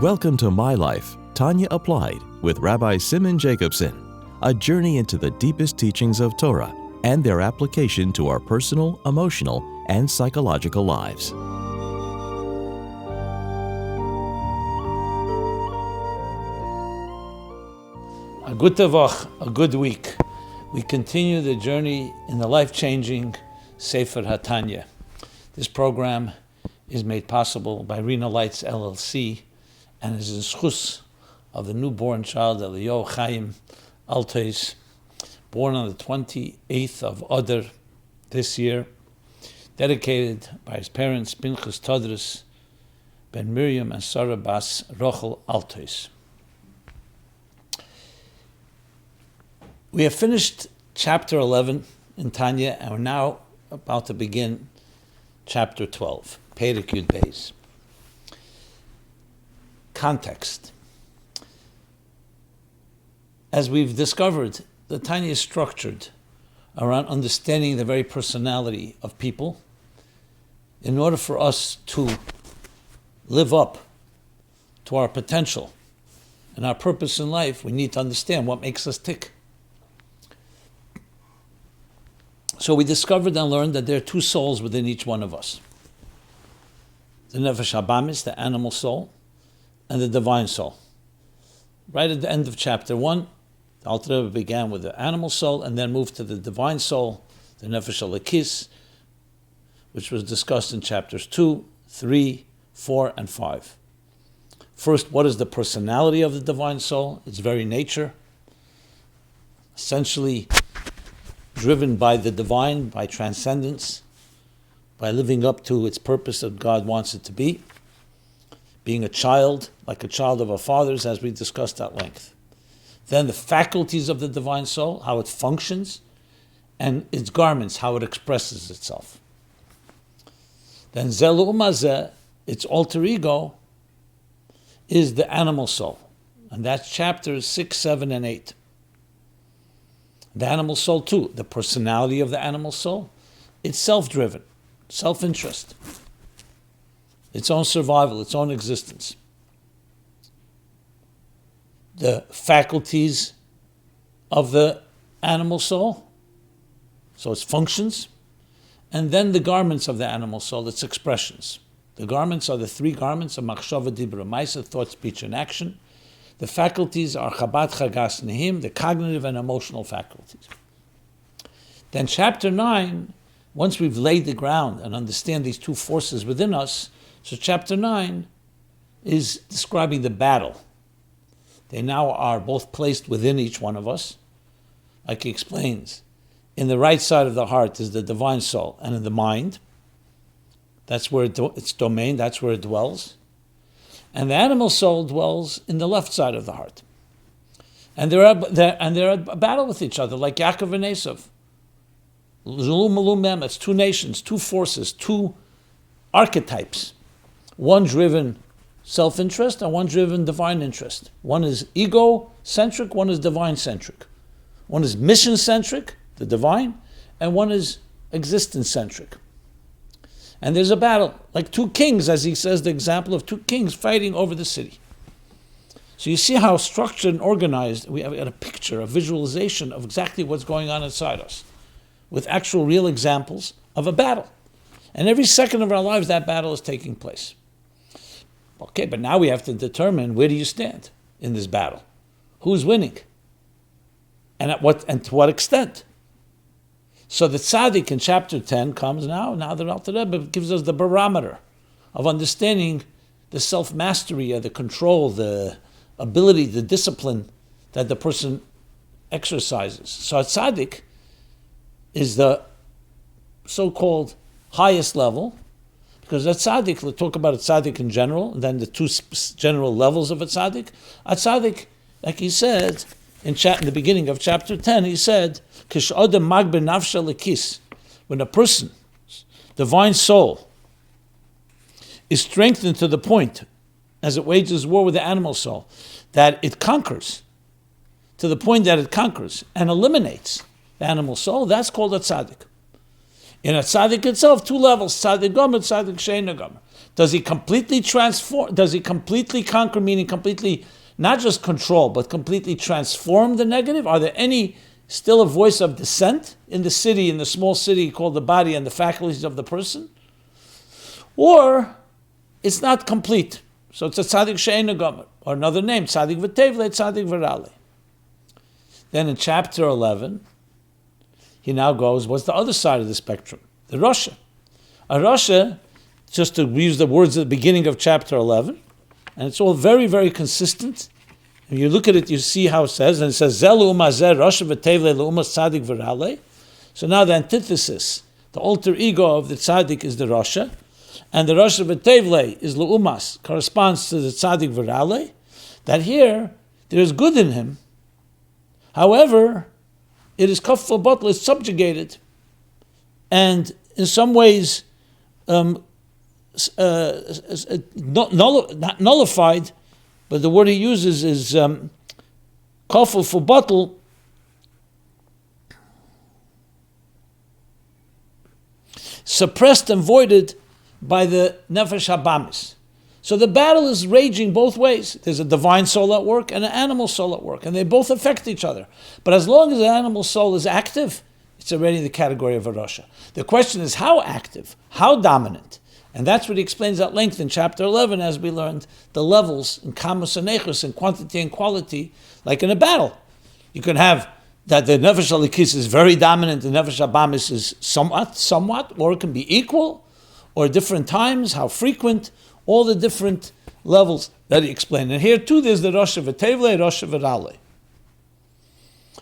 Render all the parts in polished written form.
Welcome to My Life, Tanya Applied, with Rabbi Simon Jacobson, a journey into the deepest teachings of Torah and their application to our personal, emotional, and psychological lives. A good tavach, a good week. We continue the journey in the life-changing Sefer HaTanya. This program is made possible by Rena Lights LLC and is in schus of the newborn child Eliyahu Chaim Altois, born on the 28th of Adar this year, dedicated by his parents Pinchas Todros ben Miriam and Sarah Bas Rochel Altois. We have finished chapter 11 in Tanya, and we're now about to begin chapter 12, Perek Yud Beis. Context. As we've discovered, the Tanya is structured around understanding the very personality of people. In order for us to live up to our potential and our purpose in life, we need to understand what makes us tick. So we discovered and learned that there are two souls within each one of us. The Nefesh Habamis, the animal soul, and the divine soul. Right at the end of chapter 1, the Alter Rebbe began with the animal soul and then moved to the divine soul, the Nefesh Elokis, which was discussed in chapters 2, 3, 4, and 5. First, what is the personality of the divine soul? Its very nature. Essentially driven by the divine, by transcendence, by living up to its purpose that God wants it to be. Being a child, like a child of our fathers, as we discussed at length. Then the faculties of the divine soul, how it functions, and its garments, how it expresses itself. Then Zelu Umazeh, its alter ego, is the animal soul. And that's chapters 6, 7, and 8. The animal soul too, the personality of the animal soul, it's self-driven, self-interest. Its own survival, its own existence. The faculties of the animal soul, so its functions, and then the garments of the animal soul, its expressions. The garments are the three garments of Machshava, Dibra, Maisa, thought, speech, and action. The faculties are Chabad, Chagas, Nehim, the cognitive and emotional faculties. Then chapter 9, once we've laid the ground and understand these two forces within us, so chapter 9 is describing the battle. They now are both placed within each one of us. Like he explains, in the right side of the heart is the divine soul, and in the mind, that's where its domain, that's where it dwells. And the animal soul dwells in the left side of the heart. And they're at battle with each other, like Yaakov and Esav. It's two nations, two forces, two archetypes. One driven self-interest and one driven divine interest. One is ego-centric, one is divine-centric. One is mission-centric, the divine, and one is existence-centric. And there's a battle, like two kings, as he says, the example of two kings fighting over the city. So you see how structured and organized, we have a picture, a visualization of exactly what's going on inside us, with actual real examples of a battle. And every second of our lives, that battle is taking place. Okay, but now we have to determine, where do you stand in this battle? Who's winning? And to what extent? So the tzaddik in chapter 10 comes now the Alter Rebbe gives us the barometer of understanding the self-mastery, the control, the ability, the discipline that the person exercises. So a tzaddik is the so-called highest level, because a tzaddik, we'll talk about a tzaddik in general, and then the two general levels of a tzaddik. A tzaddik, like he said, in the beginning of chapter 10, he said, when a person's divine soul is strengthened to the point, as it wages war with the animal soul, that it conquers, to the point that it conquers and eliminates the animal soul, that's called a tzaddik. In a tzaddik itself, two levels, tzaddik gomer, tzaddik sheina gomer. Does he completely transform, does he completely conquer, meaning completely, not just control, but completely transform the negative? Are there any, still a voice of dissent in the city, in the small city called the body and the faculties of the person? Or it's not complete. So it's a tzaddik she'eino gomer, or another name, tzaddik v'tevle, tzaddik v'rale. Then in chapter 11, he now goes, what's the other side of the spectrum? The Rasha. A Rasha, just to use the words at the beginning of chapter 11, and it's all very, very consistent. If you look at it, you see how it says, and it says, Zel u'ma zeh Rasha v'tevle l'uma tzaddik v'rale. So now the antithesis, the alter ego of the tzaddik is the Rasha, and the Rasha v'tevle is l'umas, corresponds to the tzaddik v'rale, that here, there is good in him. However, it is kaf v'botl, it's subjugated, and in some ways, not nullified, but the word he uses is kaf v'botl, suppressed and voided by the nefesh habamis. So the battle is raging both ways. There's a divine soul at work and an animal soul at work, and they both affect each other. But as long as the animal soul is active, it's already in the category of a Rasha. The question is how active, how dominant. And that's what he explains at length in chapter 11, as we learned, the levels in kamus and echus, in quantity and quality, like in a battle. You can have that the nefesh halikis is very dominant, the nefesh habamis is somewhat, or it can be equal, or different times, how frequent, all the different levels that he explained. And here too, there's the Rasha v'tevle, Rasha v'rale.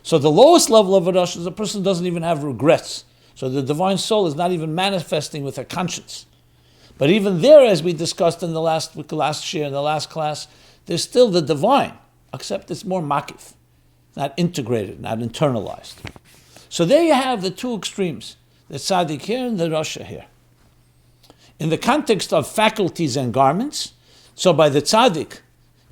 So the lowest level of a Rasha is a person who doesn't even have regrets. So the divine soul is not even manifesting with a conscience. But even there, as we discussed in the last year, in the last class, there's still the divine, except it's more makif, not integrated, not internalized. So there you have the two extremes, the tzaddik here and the Rasha here. In the context of faculties and garments, so by the tzaddik,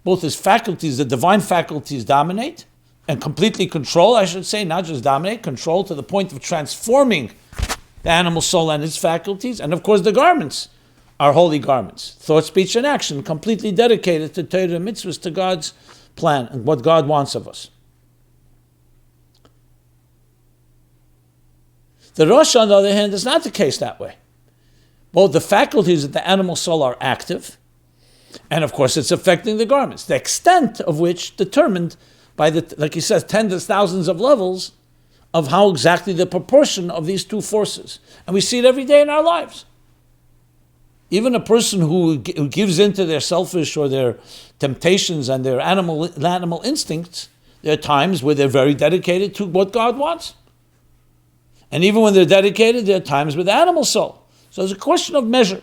both his faculties, the divine faculties dominate, and completely control, I should say, not just dominate, control to the point of transforming the animal soul and its faculties, and of course the garments are holy garments. Thought, speech, and action, completely dedicated to Torah and mitzvahs, to God's plan and what God wants of us. The Rasha, on the other hand, is not the case that way. Both the faculties of the animal soul are active, and of course it's affecting the garments, the extent of which determined by the, like he says, tens of thousands of levels of how exactly the proportion of these two forces. And we see it every day in our lives. Even a person who gives into their selfish or their temptations and their animal instincts, there are times where they're very dedicated to what God wants. And even when they're dedicated, there are times with the animal soul. So it's a question of measure.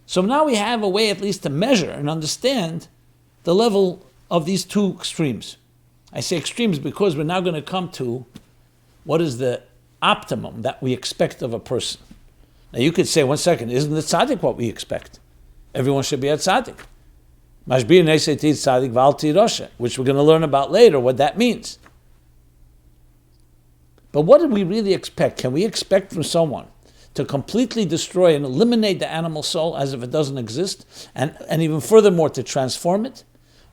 So now we have a way at least to measure and understand the level of these two extremes. I say extremes because we're now going to come to what is the optimum that we expect of a person. Now you could say, 1 second, isn't the tzaddik what we expect? Everyone should be a tzaddik. Mashbir neiseti tzaddik v'alti rasha, which we're going to learn about later, what that means. But what do we really expect? Can we expect from someone to completely destroy and eliminate the animal soul as if it doesn't exist, and even furthermore to transform it?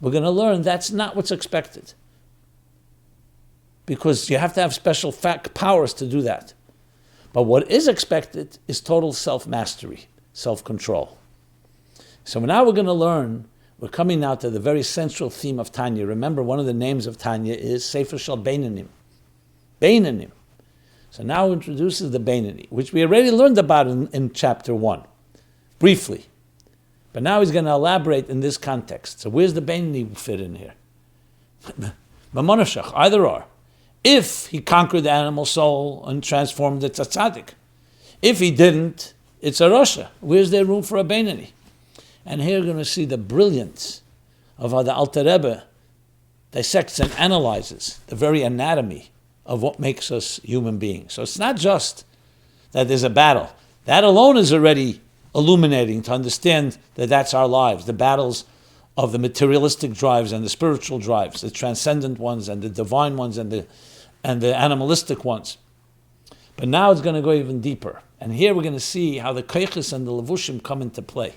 We're going to learn that's not what's expected. Because you have to have special powers to do that. But what is expected is total self-mastery, self-control. So now we're going to learn, we're coming now to the very central theme of Tanya. Remember, one of the names of Tanya is Sefer Shel Beinonim. Beinonim. So now introduces the Benoni, which we already learned about in chapter 1, briefly. But now he's going to elaborate in this context. So where's the Benoni fit in here? Either or. If he conquered the animal soul and transformed it to tzaddik. If he didn't, it's a Rasha. Where's there room for a Benoni? And here we're going to see the brilliance of how the Alter Rebbe dissects and analyzes the very anatomy of what makes us human beings. So it's not just that there's a battle. That alone is already illuminating to understand that that's our lives, the battles of the materialistic drives and the spiritual drives, the transcendent ones and the divine ones and the animalistic ones. But now it's going to go even deeper. And here we're going to see how the koiches and the levushim come into play.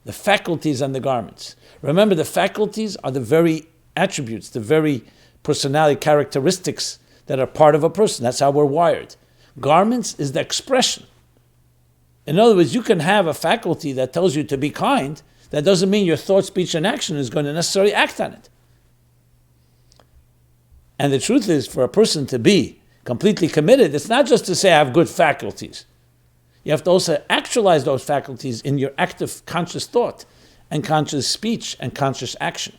The faculties and the garments. Remember, the faculties are the very attributes, the very personality characteristics that are part of a person. That's how we're wired. Garments is the expression. In other words, you can have a faculty that tells you to be kind. That doesn't mean your thought, speech, and action is going to necessarily act on it. And the truth is, for a person to be completely committed, it's not just to say I have good faculties. You have to also actualize those faculties in your active conscious thought and conscious speech and conscious action.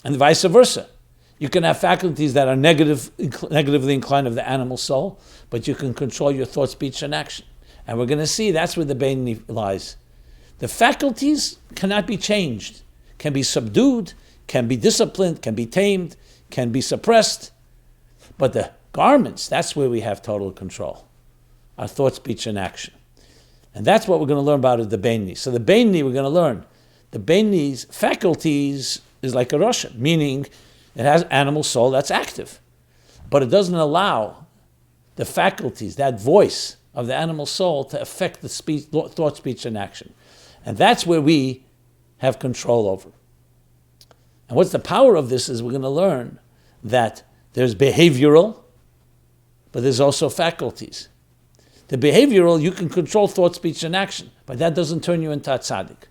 And vice versa. You can have faculties that are negatively inclined of the animal soul, but you can control your thought, speech, and action. And we're going to see that's where the Benoni lies. The faculties cannot be changed, can be subdued, can be disciplined, can be tamed, can be suppressed. But the garments, that's where we have total control. Our thought, speech, and action. And that's what we're going to learn about is the Benoni. So the Benoni, we're going to learn. The Benoni's faculties is like a Russian, meaning it has animal soul that's active. But it doesn't allow the faculties, that voice of the animal soul to affect the speech, thought, speech, and action. And that's where we have control over. And what's the power of this is we're going to learn that there's behavioral, but there's also faculties. The behavioral, you can control thought, speech, and action, but that doesn't turn you into a tzaddik.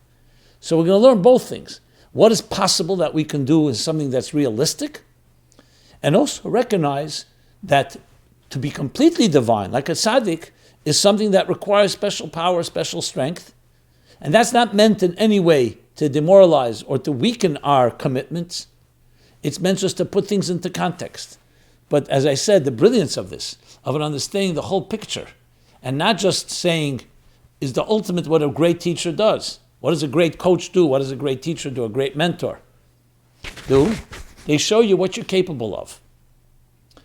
So we're going to learn both things. What is possible that we can do is something that's realistic, and also recognize that to be completely divine, like a tzaddik, is something that requires special power, special strength, and that's not meant in any way to demoralize or to weaken our commitments. It's meant just to put things into context. But as I said, the brilliance of this, of an understanding the whole picture, and not just saying, is the ultimate what a great teacher does. What does a great coach do? What does a great teacher do? A great mentor do? They show you what you're capable of,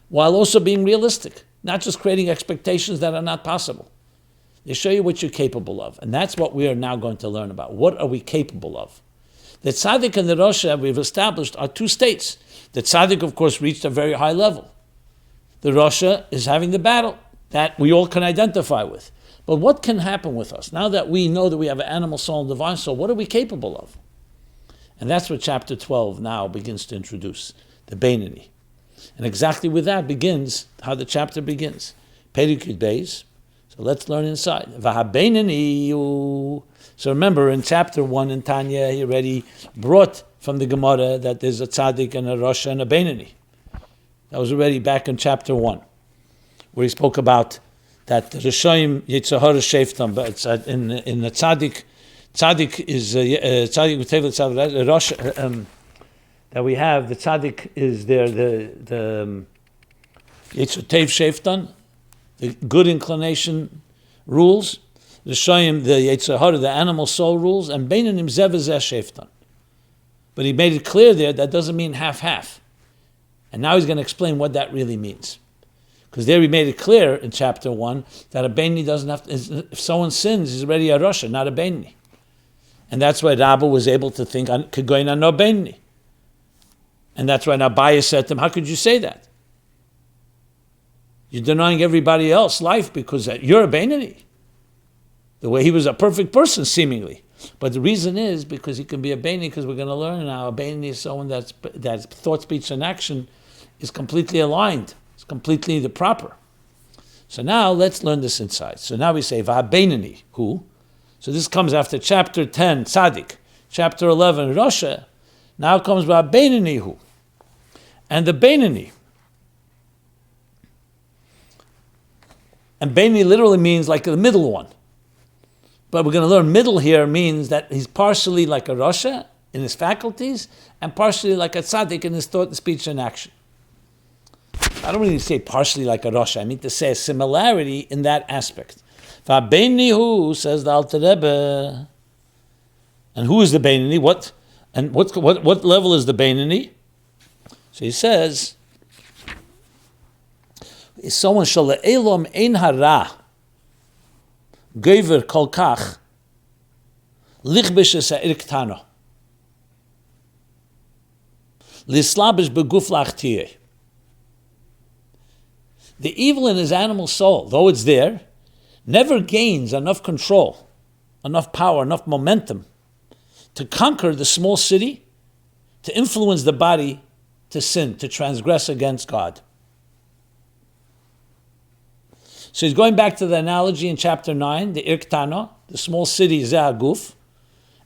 while also being realistic, not just creating expectations that are not possible. They show you what you're capable of. And that's what we are now going to learn about. What are we capable of? The tzaddik and the rasha we've established are two states. The tzaddik, of course, reached a very high level. The rasha is having the battle that we all can identify with. But what can happen with us? Now that we know that we have an animal soul and divine soul, what are we capable of? And that's what chapter 12 now begins to introduce, the Benoni. And exactly with that begins how the chapter begins. Perikut Beis. So let's learn inside. So remember, in chapter 1 in Tanya, he already brought from the Gemara that there's a tzaddik and a rasha and a Benoni. That was already back in chapter 1, where he spoke about that the Rishoyim Yitzhahara Sheftam, but it's in the tzaddik is tzaddik with tzaddik rasha that we have. The tzaddik is there, the Yitzhatev Sheftan, the good inclination rules, the Shayim, the Yitzhahara, the animal soul rules, and Beinanim Zevazeh Sheftan. But he made it clear there that doesn't mean half-half. And now he's going to explain what that really means. Because there he made it clear in chapter 1 that a Benoni doesn't have to, if someone sins, he's already a rasha, not a Benoni. And that's why Rabba was able to think, could go in on no Benoni. And that's why Abaye said to him, how could you say that? You're denying everybody else life because you're a Benoni. The way he was a perfect person, seemingly. But the reason is because he can be a Benoni, because we're going to learn now, a Benoni is someone that's thought, speech, and action is completely aligned. It's completely the proper. So now let's learn this inside. So now we say, Benoni, who? So this comes after chapter 10, Tzaddik. Chapter 11, Rasha. Now comes Benoni, who? And the Benoni. And Benoni literally means like the middle one. But we're going to learn middle here means that he's partially like a rasha in his faculties and partially like a tzaddik in his thought, speech, and action. I don't really say partially like a rasha. I mean to say a similarity in that aspect. Benoni, says the Alter Rebbe. And who is the Benoni? What level is the Benoni? So he says, is someone shall le'elom ein hara Gever kol kach lichbish es ha'irktano lislabish beguf lachtiye. The evil in his animal soul, though it's there, never gains enough control, enough power, enough momentum to conquer the small city, to influence the body to sin, to transgress against God. So he's going back to the analogy in chapter 9, the Irktana, the small city, Zeh HaGuf,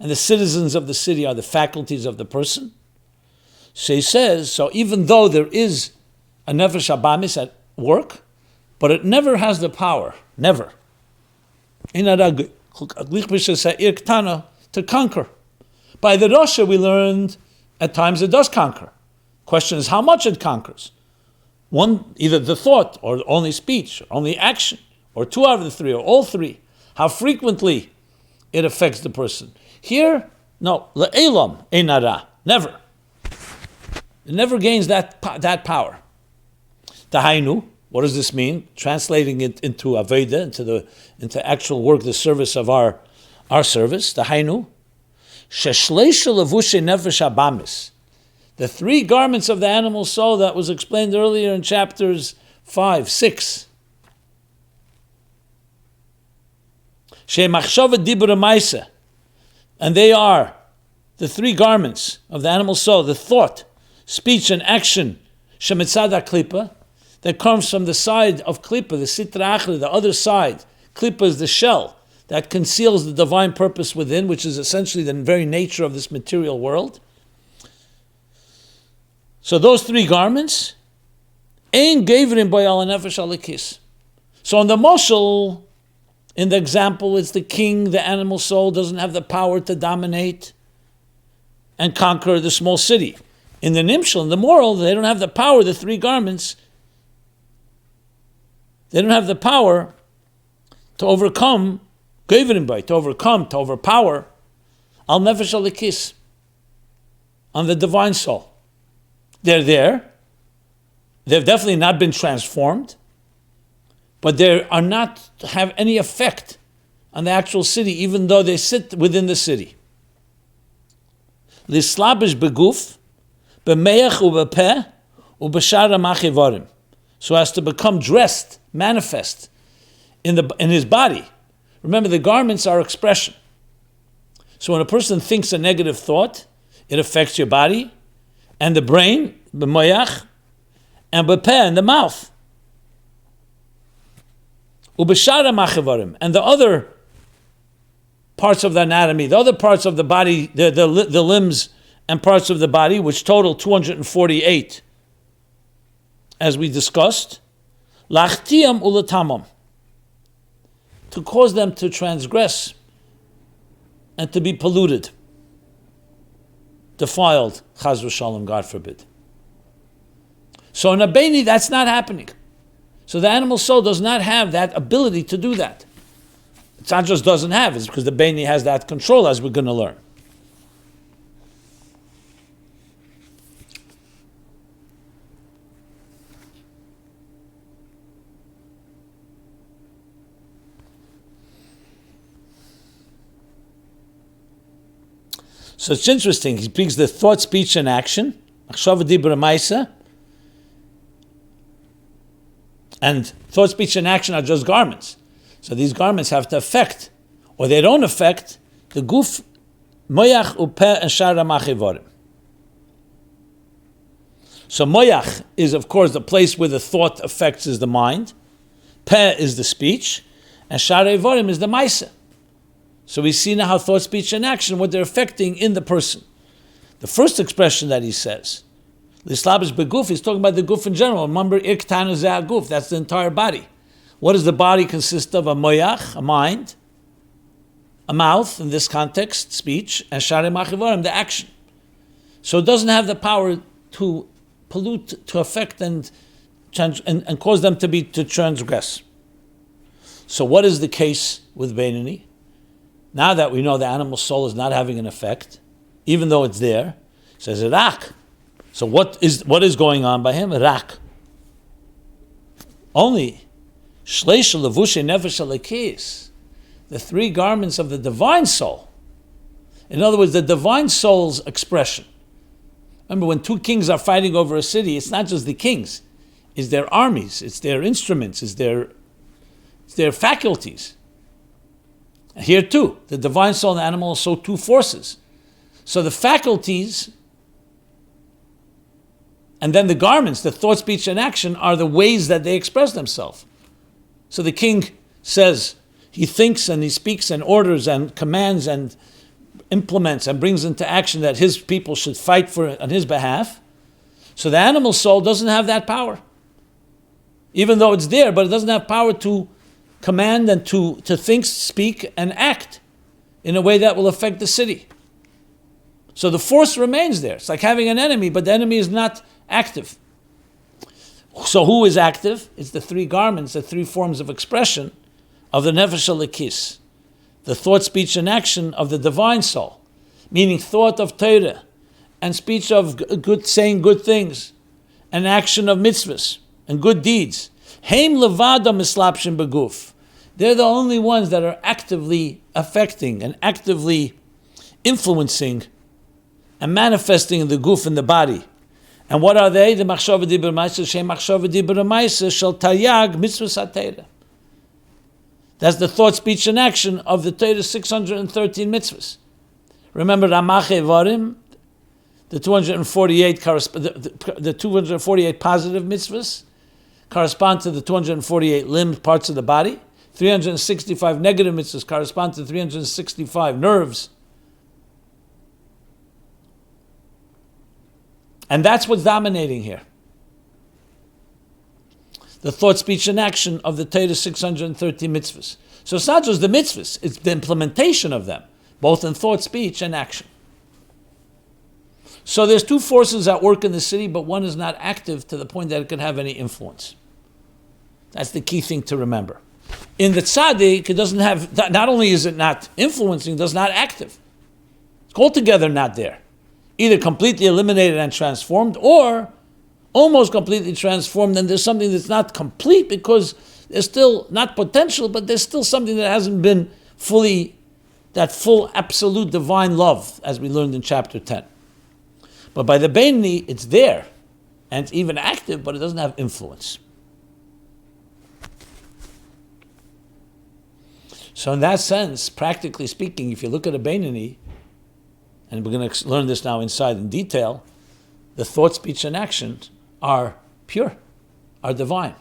and the citizens of the city are the faculties of the person. So he says, so even though there is a Nefesh Abamis at work, but it never has the power, never, to conquer. By the Rasha we learned at times it does conquer. Question is how much it conquers. One, either the thought, or only speech, or only action, or two out of the three, or all three. How frequently it affects the person. Here, no, le'elam einara, never. It never gains that power. Tahainu, what does this mean? Translating it into Aveda, into actual work, the service of our service. Tahainu, sheshleisha levushe nefesh abamis. The three garments of the animal soul that was explained earlier in chapters 5, 6. She'machshava dibur maisa. And they are the three garments of the animal soul, the thought, speech, and action, shemitzad klipa, that comes from the side of klipa, the sitra achra, the other side. Klipa is the shell that conceals the divine purpose within, which is essentially the very nature of this material world. So those three garments, ein gevrim boyal nefesh alikis. So in the moshel, in the example, it's the king, the animal soul doesn't have the power to dominate and conquer the small city. In the nimshal, in the moral, they don't have the power, the three garments, they don't have the power to overcome, to overpower, al nefesh alikis, on the divine soul. They're there. They've definitely not been transformed, but they are not have any effect on the actual city, even though they sit within the city. Lislabish beguf, b'meach u'b'peh, u'b'shara machivarim. So as to become dressed, manifest in his body. Remember, the garments are expression. So when a person thinks a negative thought, it affects your body, and the brain, b'moyach, and b'peh, and the mouth. Ubeshara machivarim, and the other parts of the anatomy, the other parts of the body, the limbs and parts of the body, which total 248, as we discussed, lachtiam ulatamam, to cause them to transgress and to be polluted, defiled, chaz v'shalom, God forbid. So in a Beni, that's not happening. So the animal soul does not have that ability to do that. It's not just doesn't have, it's because the Beni has that control, as we're going to learn. So it's interesting. He brings the thought, speech, and action. And thought, speech, and action are just garments. So these garments have to affect, or they don't affect, the guf, moyach, upeh, and shara machivorim. So moyach is, of course, the place where the thought affects is the mind. Peh is the speech. And shara ivorim is the maisa. So we see now how thought, speech, and action, what they're affecting in the person. The first expression that he says, Lislabish beguf, he's talking about the guf in general. Remember, irktanu zeh guf, that's the entire body. What does the body consist of? A moyach, a mind, a mouth, in this context, speech, and shari machivarim, the action. So it doesn't have the power to pollute, to affect, and cause them to transgress. So what is the case with Benoni? Now that we know the animal soul is not having an effect, even though it's there, it says rak. So what is going on by him? Rak. Only shleisha levushe nefesh alekis, the three garments of the divine soul. In other words, the divine soul's expression. Remember, when two kings are fighting over a city, it's not just the kings. is their armies, it's their instruments, it's their faculties. Here too, the divine soul and the animal are so two forces. So the faculties and then the garments, the thought, speech, and action, are the ways that they express themselves. So the king says, he thinks and he speaks and orders and commands and implements and brings into action that his people should fight for on his behalf. So the animal soul doesn't have that power. Even though it's there, but it doesn't have power to command and to think, speak, and act in a way that will affect the city. So the force remains there. It's like having an enemy, but the enemy is not active. So who is active? It's the three garments, the three forms of expression of the nefesh elokis, the thought, speech, and action of the divine soul, meaning thought of Torah and speech of saying good things and action of mitzvahs and good deeds. Heim levada mislapshin beguf. They're the only ones that are actively affecting and actively influencing and manifesting in the guf, in the body. And what are they? The machshava dibur ma'aseh, shem machshava dibur ma'aseh shel taryag mitzvahs haTorah. That's the thought, speech, and action of the Torah's 613 mitzvahs. Remember Ramach Evarim, the 248 the 248 positive mitzvahs correspond to the 248 limb parts of the body. 365 negative mitzvahs correspond to 365 nerves. And that's what's dominating here. The thought, speech, and action of the Torah's 630 mitzvahs. So it's not just the mitzvahs, it's the implementation of them, both in thought, speech, and action. So there's two forces at work in the city, but one is not active to the point that it can have any influence. That's the key thing to remember. In the tzaddik, it doesn't have, not only is it not influencing, it's not active. It's altogether not there. Either completely eliminated and transformed, or almost completely transformed, and there's something that's not complete because there's still not potential, but there's still something that hasn't been fully, that full absolute divine love, as we learned in chapter 10. But by the Benoni, it's there, and it's even active, but it doesn't have influence. So in that sense, practically speaking, if you look at a Benoni, and we're going to learn this now inside in detail, the thought, speech, and action are pure, are divine.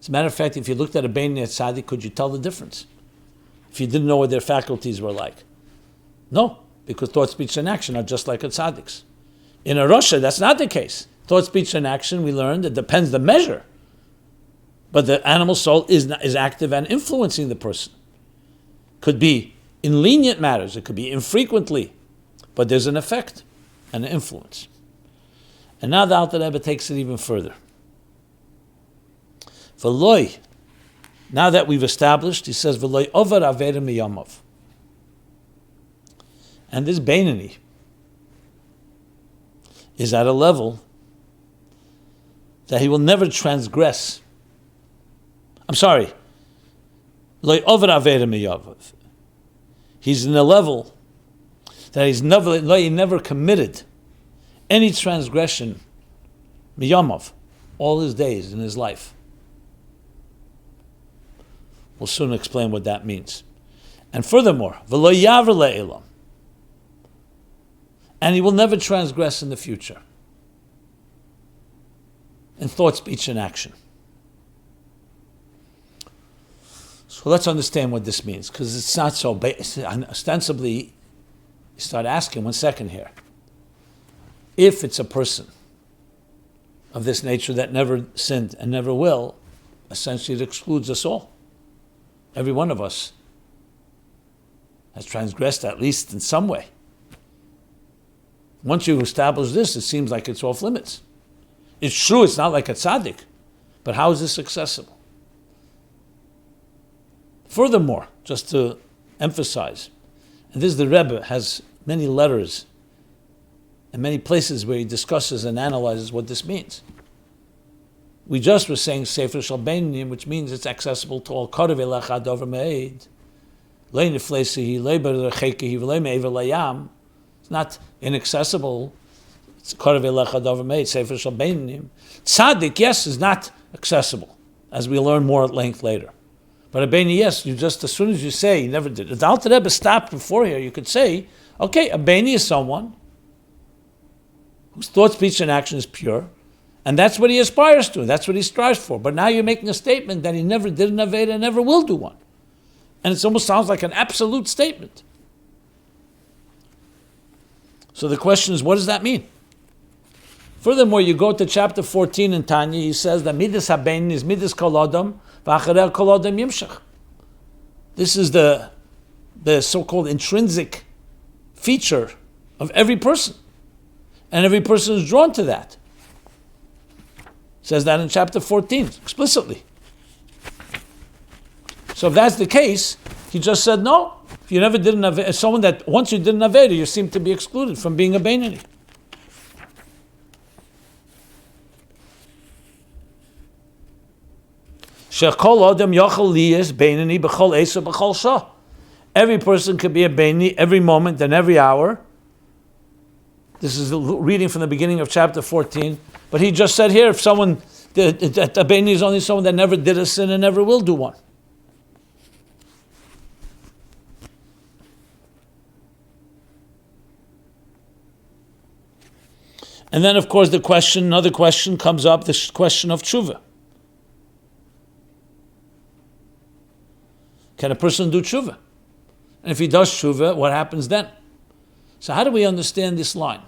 As a matter of fact, if you looked at a Benoni at tzaddik, could you tell the difference? If you didn't know what their faculties were like. No, because thought, speech, and action are just like a tzaddik's. In a Rasha, that's not the case. Thought, speech, and action, we learned, it depends the measure. But the animal soul is active and influencing the person. Could be in lenient matters, it could be infrequently, but there's an effect and an influence. And now the Alter Rebbe takes it even further. V'loi, now that we've established, he says, V'loi over avera miyamav. And this Benoni is at a level that he will never transgress. I'm sorry. Loi over avera miyamav. He's in a level that he never committed any transgression miyamav all his days in his life. We'll soon explain what that means. And furthermore, v'lo yaver le'elam, and he will never transgress in the future in thought, speech, and action. So let's understand what this means, because it's not so ostensibly. You start asking, 1 second here. If it's a person of this nature that never sinned and never will, essentially it excludes us all. Every one of us has transgressed at least in some way. Once you establish this, it seems like it's off limits. It's true, it's not like a tzaddik, but how is this accessible? Furthermore, just to emphasize, and this the Rebbe has many letters and many places where he discusses and analyzes what this means. We just were saying Sefer Shel Benoni, which means it's accessible to all. Karev elecha dover me'ed, le'in niflesihi, le'ber rechekihi, v'le'im ever layam. It's not inaccessible. It's Karev elecha dover me'ed, Sefer Shel Benoni. Tzaddik, yes, is not accessible, as we learn more at length later. But a Benoni, yes, you just, as soon as you say, he never did. If the Alter Rebbe stopped before here, you could say, okay, a Benoni is someone whose thought, speech, and action is pure, and that's what he aspires to, that's what he strives for. But now you're making a statement that he never did an Aveda and never will do one. And it almost sounds like an absolute statement. So the question is, what does that mean? Furthermore, you go to chapter 14 in Tanya, he says that Midas HaBeinoni is Midas Kol Adam, V'acharei Kol Adam Yimshach. This is the so-called intrinsic feature of every person. And every person is drawn to that. Says that in chapter 14, explicitly. So if that's the case, he just said, no, if you never did an Aveda, someone that once you did an Aveda, you seem to be excluded from being a Benoni. Every person could be a Benoni every moment and every hour. This is reading from the beginning of chapter 14. But he just said here, if someone, a Benoni is only someone that never did a sin and never will do one. And then, of course, another question comes up, this question of tshuva. Can a person do tshuva? And if he does tshuva, what happens then? So how do we understand this line?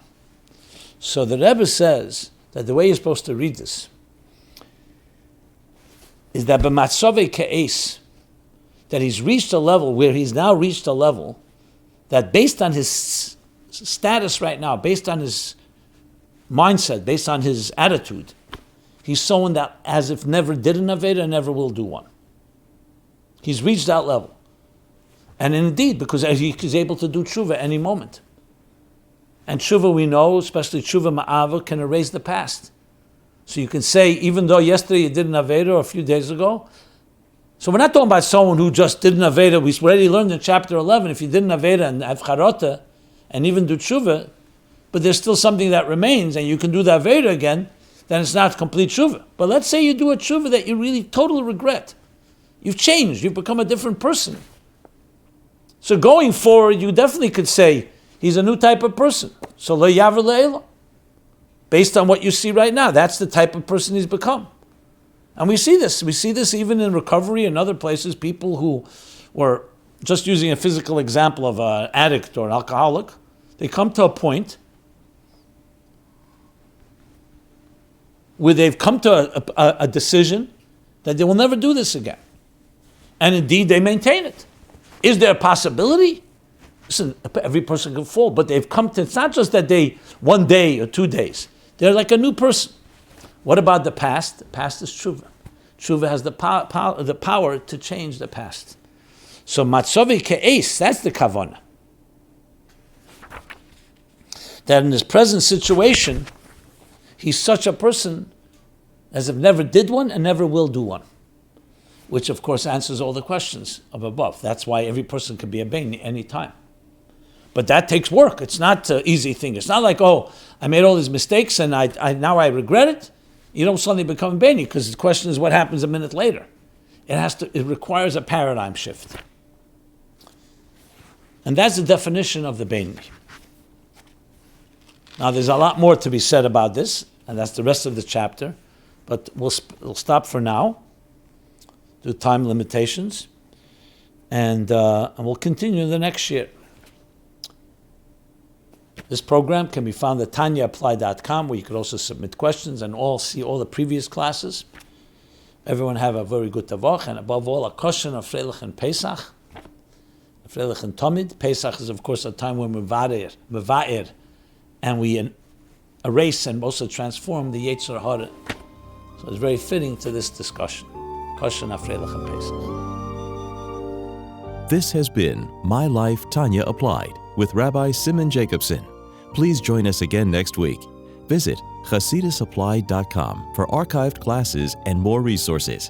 So the Rebbe says that the way you're supposed to read this is that b'matzavei ke'es, that he's reached a level where he's now reached a level that based on his status right now, based on his mindset, based on his attitude, he's someone that as if never did an Aveda and never will do one. He's reached that level. And indeed, because he's able to do tshuva any moment. And tshuva, we know, especially tshuva ma'ava, can erase the past. So you can say, even though yesterday you did an Aveda or a few days ago, so we're not talking about someone who just did an Aveda. We already learned in chapter 11, if you did an Aveda and have charota, and even do tshuva, but there's still something that remains, and you can do the Aveda again, then it's not complete tshuva. But let's say you do a tshuva that you really totally regret. You've changed, you've become a different person. So going forward, you definitely could say, he's a new type of person. So lo yaver le'ela. Based on what you see right now, that's the type of person he's become. And we see this. We see this even in recovery and other places. People who were, just using a physical example of an addict or an alcoholic, they come to a point where they've come to a decision that they will never do this again. And indeed, they maintain it. Is there a possibility? Listen, every person can fall, but they've come to, it's not just that they, 1 day or 2 days. They're like a new person. What about the past? The past is tshuva. Tshuva has the power to change the past. So matzovi ke'es, that's the kavanah. That in his present situation, he's such a person as if never did one and never will do one. Which of course answers all the questions of above. That's why every person can be a Benoni any time. But that takes work. It's not an easy thing. It's not like, oh, I made all these mistakes and now I regret it. You don't suddenly become a Benoni, because the question is what happens a minute later. It requires a paradigm shift. And that's the definition of the Benoni. Now there's a lot more to be said about this, and that's the rest of the chapter. But we'll stop for now, due to time limitations, and we'll continue the next year. This program can be found at TanyaApplied.com, where you can also submit questions and see all the previous classes. Everyone have a very good tavach, and above all, a kosher of Freilich and Pesach, Freilich and Tomid. Pesach is, of course, a time when we mevaer, and we erase and also transform the Yetzer Hara. So it's very fitting to this discussion. Kosher of Freilich and Pesach. This has been My Life, Tanya Applied, with Rabbi Simon Jacobson. Please join us again next week. Visit ChasidusApplied.com for archived classes and more resources.